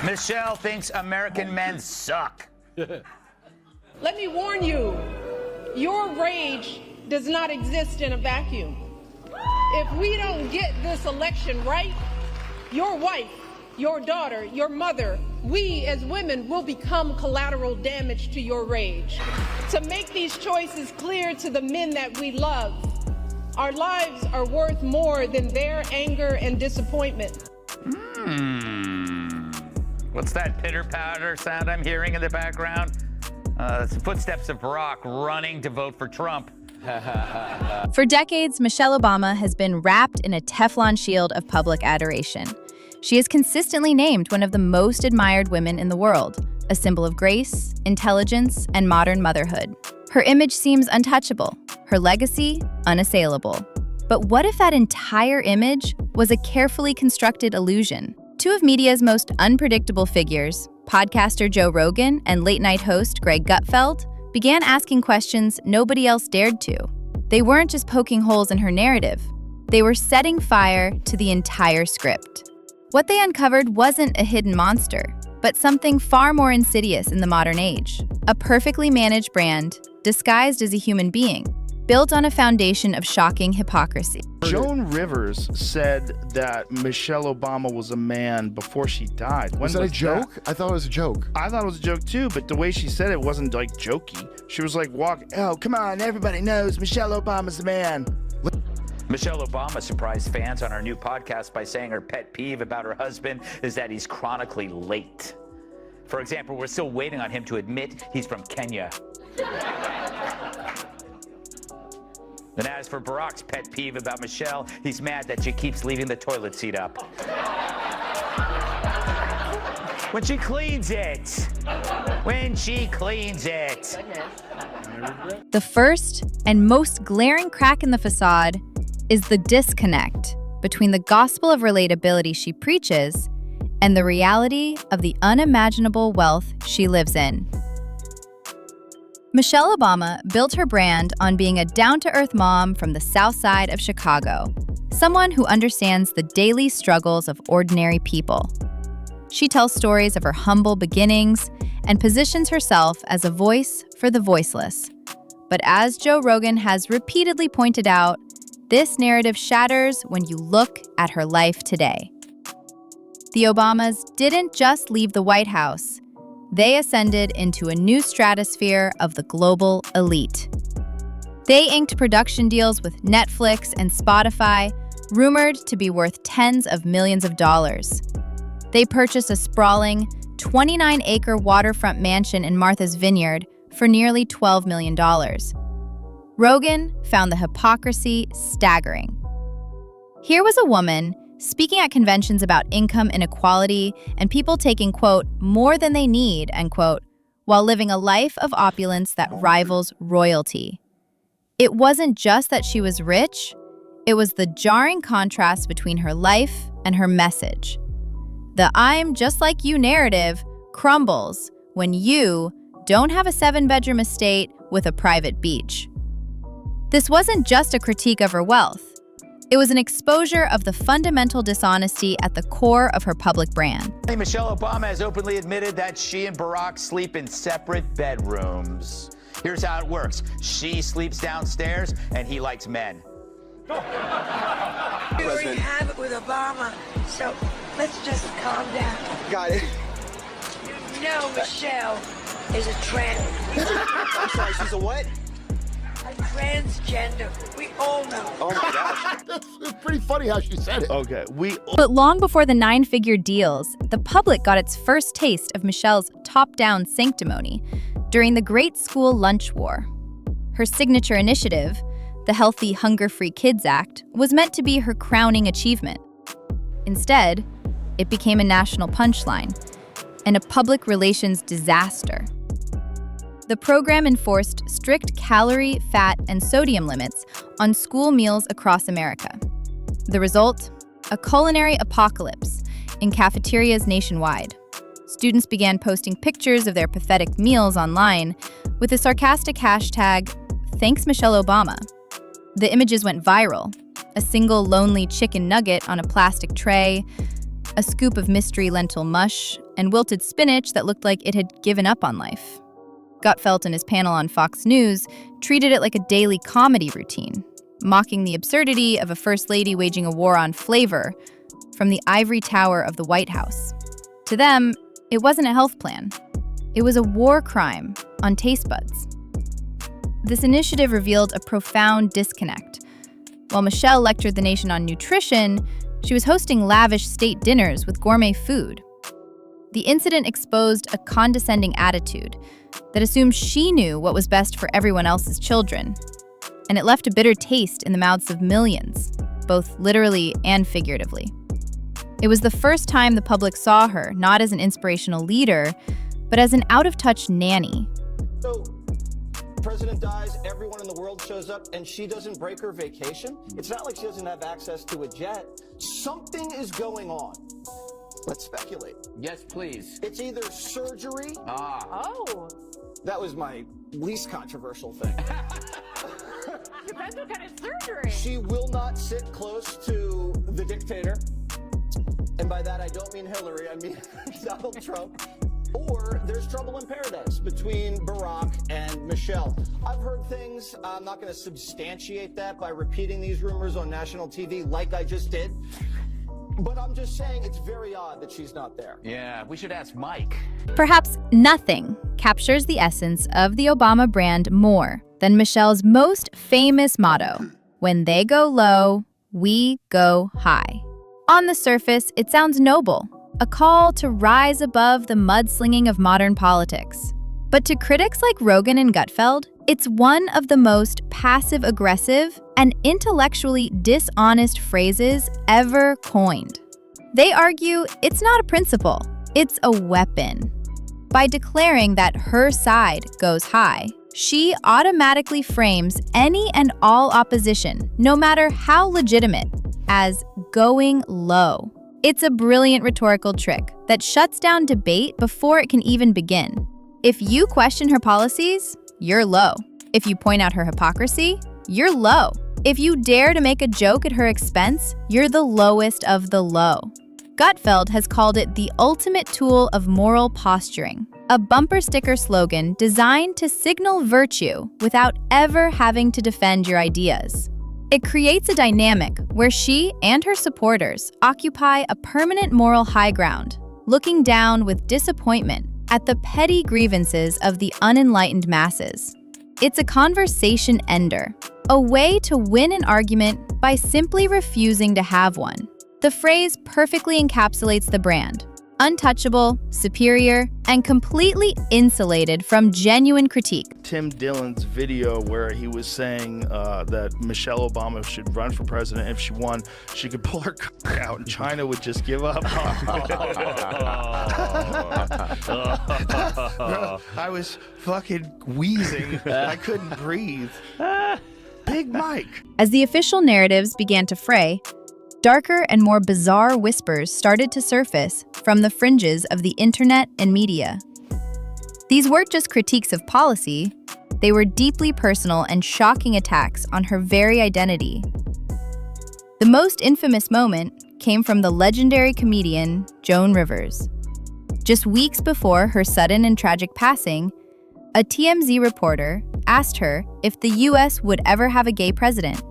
Michelle thinks American men suck. Let me warn you, your rage does not exist in a vacuum. If we don't get this election right, your wife, your daughter, your mother, we as women will become collateral damage to your rage. To make these choices clear to the men that we love, our lives are worth more than their anger and disappointment. What's that pitter-patter sound I'm hearing in the background? It's the footsteps of Barack running to vote for Trump. For decades, Michelle Obama has been wrapped in a Teflon shield of public adoration. She is consistently named one of the most admired women in the world, a symbol of grace, intelligence, and modern motherhood. Her image seems untouchable, her legacy unassailable. But what if that entire image was a carefully constructed illusion? Two of media's most unpredictable figures, podcaster Joe Rogan and late-night host Greg Gutfeld, began asking questions nobody else dared to. They weren't just poking holes in her narrative. They were setting fire to the entire script. What they uncovered wasn't a hidden monster, but something far more insidious in the modern age. A perfectly managed brand, disguised as a human being, built on a foundation of shocking hypocrisy. Joan Rivers said that Michelle Obama was a man before she died. Was that a joke? I thought it was a joke. I thought it was a joke too, but the way she said it wasn't like jokey. She was like, oh, come on, everybody knows Michelle Obama's a man. Michelle Obama surprised fans on her new podcast by saying her pet peeve about her husband is that he's chronically late. For example, we're still waiting on him to admit he's from Kenya. And as for Barack's pet peeve about Michelle, he's mad that she keeps leaving the toilet seat up. When she cleans it. When she cleans it. The first and most glaring crack in the facade is the disconnect between the gospel of relatability she preaches and the reality of the unimaginable wealth she lives in. Michelle Obama built her brand on being a down-to-earth mom from the South Side of Chicago, someone who understands the daily struggles of ordinary people. She tells stories of her humble beginnings and positions herself as a voice for the voiceless. But as Joe Rogan has repeatedly pointed out, this narrative shatters when you look at her life today. The Obamas didn't just leave the White House. They ascended into a new stratosphere of the global elite. They inked production deals with Netflix and Spotify, rumored to be worth tens of millions of dollars. They purchased a sprawling 29-acre waterfront mansion in Martha's Vineyard for nearly $12 million. Rogan found the hypocrisy staggering. Here was a woman speaking at conventions about income inequality and people taking, quote, more than they need, end quote, while living a life of opulence that rivals royalty. It wasn't just that she was rich, it was the jarring contrast between her life and her message. The I'm just like you narrative crumbles when you don't have a 7-bedroom estate with a private beach. This wasn't just a critique of her wealth. It was an exposure of the fundamental dishonesty at the core of her public brand. Michelle Obama has openly admitted that she and Barack sleep in separate bedrooms. Here's how it works. She sleeps downstairs, and he likes men. We already have it with Obama, so let's just calm down. Got it. You know Michelle is a I'm sorry, she's a what? a transgender. We all know. Oh my gosh. That's pretty funny how she said it. Okay, But long before the 9-figure deals, the public got its first taste of Michelle's top-down sanctimony during the Great School Lunch War. Her signature initiative, the Healthy Hunger-Free Kids Act, was meant to be her crowning achievement. Instead, it became a national punchline and a public relations disaster. The program enforced strict calorie, fat, and sodium limits on school meals across America. The result? A culinary apocalypse in cafeterias nationwide. Students began posting pictures of their pathetic meals online with the sarcastic hashtag, "Thanks Michelle Obama." The images went viral. A single lonely chicken nugget on a plastic tray, a scoop of mystery lentil mush, and wilted spinach that looked like it had given up on life. Gutfeld and his panel on Fox News treated it like a daily comedy routine, mocking the absurdity of a first lady waging a war on flavor from the ivory tower of the White House. To them, it wasn't a health plan. It was a war crime on taste buds. This initiative revealed a profound disconnect. While Michelle lectured the nation on nutrition, she was hosting lavish state dinners with gourmet food. The incident exposed a condescending attitude that assumed she knew what was best for everyone else's children, and it left a bitter taste in the mouths of millions, both literally and figuratively. It was the first time the public saw her not as an inspirational leader, but as an out-of-touch nanny. So, president dies, everyone in the world shows up, and she doesn't break her vacation? It's not like she doesn't have access to a jet. Something is going on. Let's speculate. Yes, please. It's either surgery. Oh. That was my least controversial thing. Depends what kind of surgery. She will not sit close to the dictator. And by that, I don't mean Hillary, I mean Donald Trump. Or there's trouble in paradise between Barack and Michelle. I've heard things, I'm not going to substantiate that by repeating these rumors on national TV like I just did. But I'm just saying it's very odd that she's not there. Yeah, we should ask Mike. Perhaps nothing captures the essence of the Obama brand more than Michelle's most famous motto, "When they go low, we go high." On the surface, it sounds noble, a call to rise above the mudslinging of modern politics. But to critics like Rogan and Gutfeld, it's one of the most passive-aggressive and intellectually dishonest phrases ever coined. They argue it's not a principle, it's a weapon. By declaring that her side goes high, she automatically frames any and all opposition, no matter how legitimate, as going low. It's a brilliant rhetorical trick that shuts down debate before it can even begin. If you question her policies, you're low. If you point out her hypocrisy, you're low. If you dare to make a joke at her expense, you're the lowest of the low. Gutfeld has called it the ultimate tool of moral posturing, a bumper sticker slogan designed to signal virtue without ever having to defend your ideas. It creates a dynamic where she and her supporters occupy a permanent moral high ground, looking down with disappointment at the petty grievances of the unenlightened masses. It's a conversation ender, a way to win an argument by simply refusing to have one. The phrase perfectly encapsulates the brand: untouchable, superior, and completely insulated from genuine critique. Tim Dillon's video where he was saying that Michelle Obama should run for president. If she won, she could pull her cock out and China would just give up. I was fucking wheezing. I couldn't breathe. Big Mike. As the official narratives began to fray, darker and more bizarre whispers started to surface from the fringes of the internet and media. These weren't just critiques of policy, they were deeply personal and shocking attacks on her very identity. The most infamous moment came from the legendary comedian Joan Rivers. Just weeks before her sudden and tragic passing, a TMZ reporter asked her if the US would ever have a gay president.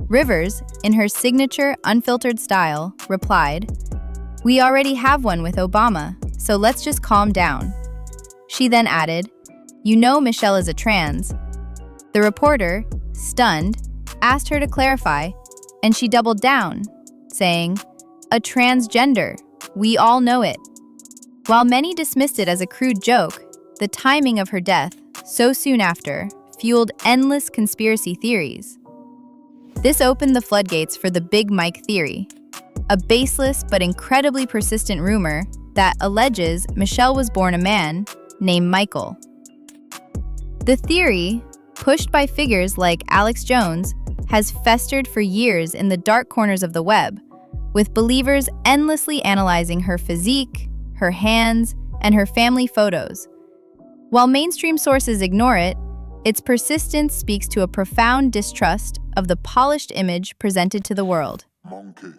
Rivers, in her signature unfiltered style, replied, "We already have one with Obama, so let's just calm down." She then added, "You know Michelle is a trans." The reporter, stunned, asked her to clarify, and she doubled down, saying, "A transgender, we all know it." While many dismissed it as a crude joke, the timing of her death, so soon after, fueled endless conspiracy theories. This opened the floodgates for the Big Mike theory, a baseless but incredibly persistent rumor that alleges Michelle was born a man named Michael. The theory, pushed by figures like Alex Jones, has festered for years in the dark corners of the web, with believers endlessly analyzing her physique, her hands, and her family photos. While mainstream sources ignore it, its persistence speaks to a profound distrust of the polished image presented to the world.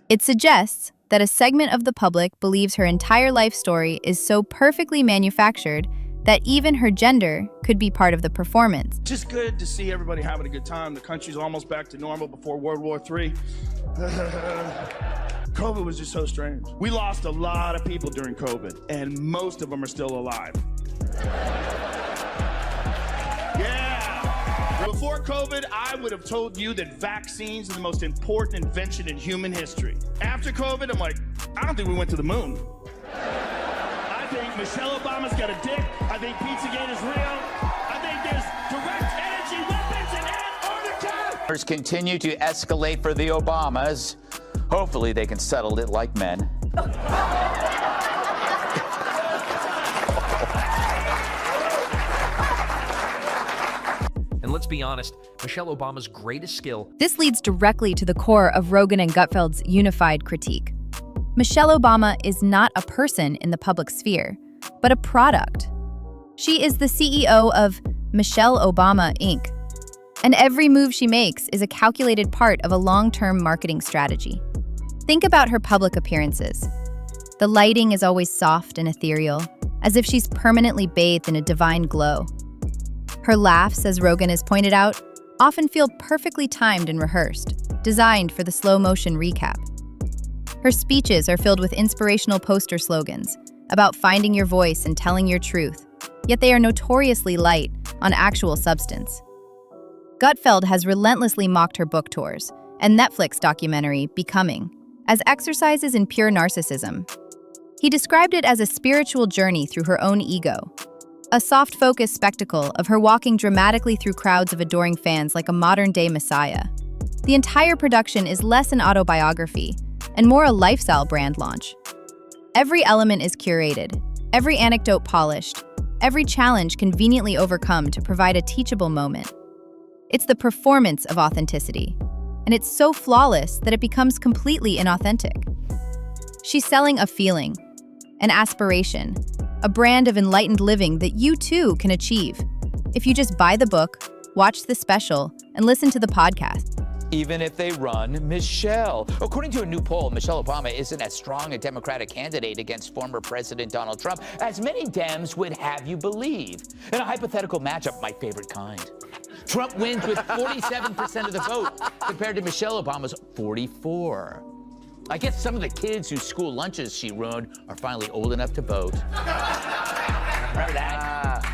It suggests that a segment of the public believes her entire life story is so perfectly manufactured that even her gender could be part of the performance. Just good to see everybody having a good time. The country's almost back to normal before World War III. COVID was just so strange. We lost a lot of people during COVID, and most of them are still alive. Yeah. Before COVID, I would have told you that vaccines are the most important invention in human history. After COVID, I'm like, I don't think we went to the moon. I think Michelle Obama's got a dick. I think Pizzagate is real. I think there's direct energy weapons in Antarctica. Continue to escalate for the Obamas. Hopefully they can settle it like men. And let's be honest, Michelle Obama's greatest skill. This leads directly to the core of Rogan and Gutfeld's unified critique. Michelle Obama is not a person in the public sphere, but a product. She is the CEO of Michelle Obama, Inc., and every move she makes is a calculated part of a long-term marketing strategy. Think about her public appearances. The lighting is always soft and ethereal, as if she's permanently bathed in a divine glow. Her laughs, as Rogan has pointed out, often feel perfectly timed and rehearsed, designed for the slow-motion recap. Her speeches are filled with inspirational poster slogans about finding your voice and telling your truth, yet they are notoriously light on actual substance. Gutfeld has relentlessly mocked her book tours and Netflix documentary, Becoming, as exercises in pure narcissism. He described it as a spiritual journey through her own ego, a soft-focused spectacle of her walking dramatically through crowds of adoring fans like a modern-day messiah. The entire production is less an autobiography and more a lifestyle brand launch. Every element is curated, every anecdote polished, every challenge conveniently overcome to provide a teachable moment. It's the performance of authenticity, and it's so flawless that it becomes completely inauthentic. She's selling a feeling, an aspiration, a brand of enlightened living that you too can achieve if you just buy the book, watch the special, and listen to the podcast. Even if they run Michelle. According to a new poll, Michelle Obama isn't as strong a Democratic candidate against former President Donald Trump as many Dems would have you believe. In a hypothetical matchup, my favorite kind, Trump wins with 47% of the vote compared to Michelle Obama's 44%. I guess some of the kids whose school lunches she ruined are finally old enough to vote. Remember that?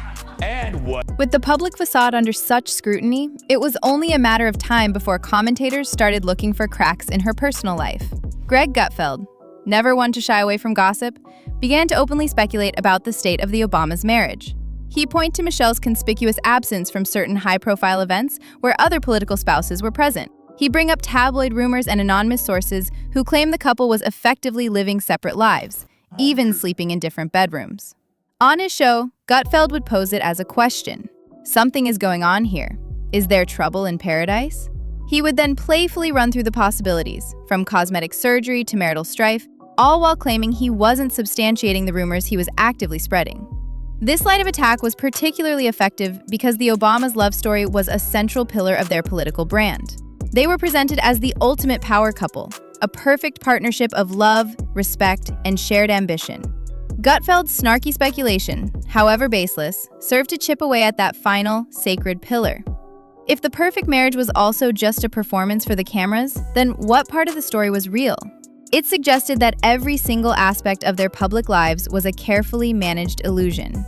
And what? With the public facade under such scrutiny, it was only a matter of time before commentators started looking for cracks in her personal life. Greg Gutfeld, never one to shy away from gossip, began to openly speculate about the state of the Obamas' marriage. He pointed to Michelle's conspicuous absence from certain high-profile events where other political spouses were present. He'd bring up tabloid rumors and anonymous sources who claimed the couple was effectively living separate lives, even sleeping in different bedrooms. On his show, Gutfeld would pose it as a question. Something is going on here. Is there trouble in paradise? He would then playfully run through the possibilities, from cosmetic surgery to marital strife, all while claiming he wasn't substantiating the rumors he was actively spreading. This line of attack was particularly effective because the Obamas' love story was a central pillar of their political brand. They were presented as the ultimate power couple, a perfect partnership of love, respect, and shared ambition. Gutfeld's snarky speculation, however baseless, served to chip away at that final, sacred pillar. If the perfect marriage was also just a performance for the cameras, then what part of the story was real? It suggested that every single aspect of their public lives was a carefully managed illusion.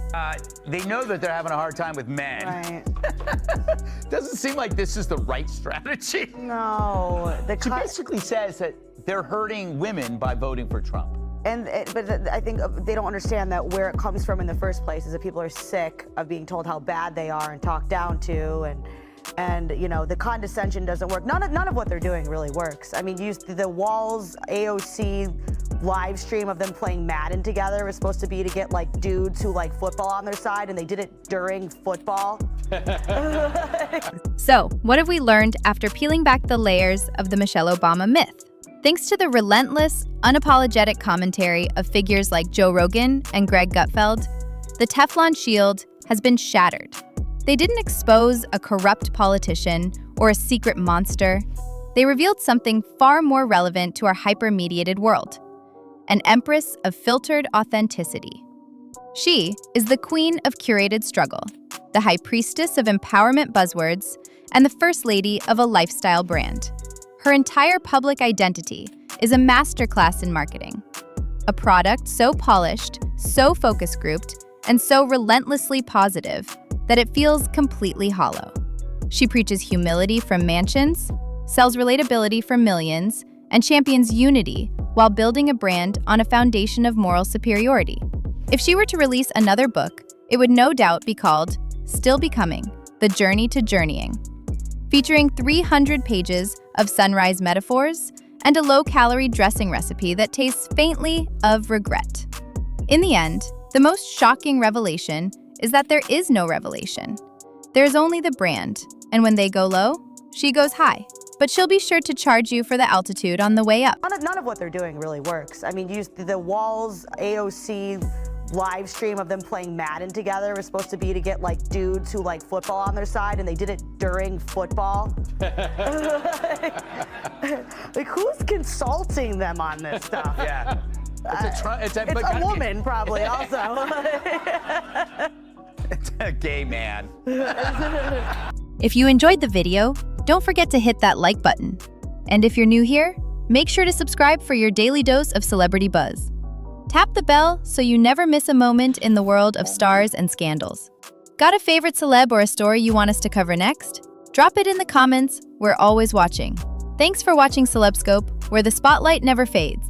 They know that they're having a hard time with men. Right. Doesn't seem like this is the right strategy. No. She basically says that they're hurting women by voting for Trump. But I think they don't understand that where it comes from in the first place is that people are sick of being told how bad they are and talked down to, and you know, the condescension doesn't work. None of what they're doing really works. I mean, the Walls AOC live stream of them playing Madden together was supposed to be to get like dudes who like football on their side, and they did it during football. So, what have we learned after peeling back the layers of the Michelle Obama myth? Thanks to the relentless, unapologetic commentary of figures like Joe Rogan and Greg Gutfeld, the Teflon shield has been shattered. They didn't expose a corrupt politician or a secret monster. They revealed something far more relevant to our hyper-mediated world: an empress of filtered authenticity. She is the queen of curated struggle, the high priestess of empowerment buzzwords, and the first lady of a lifestyle brand. Her entire public identity is a masterclass in marketing. A product so polished, so focus grouped, and so relentlessly positive that it feels completely hollow. She preaches humility from mansions, sells relatability for millions, and champions unity while building a brand on a foundation of moral superiority. If she were to release another book, it would no doubt be called Still Becoming: The Journey to Journeying, featuring 300 pages of sunrise metaphors and a low-calorie dressing recipe that tastes faintly of regret. In the end, the most shocking revelation is that there is no revelation. There's only the brand, and when they go low, she goes high. But she'll be sure to charge you for the altitude on the way up. None of what they're doing really works. I mean, the Walls AOC live stream of them playing Madden together was supposed to be to get like dudes who like football on their side, and they did it during football. Like, who's consulting them on this stuff? Yeah. It's a woman, probably, also. It's a gay man. If you enjoyed the video, don't forget to hit that like button. And if you're new here, make sure to subscribe for your daily dose of celebrity buzz. Tap the bell so you never miss a moment in the world of stars and scandals. Got a favorite celeb or a story you want us to cover next? Drop it in the comments. We're always watching. Thanks for watching CelebScope, where the spotlight never fades.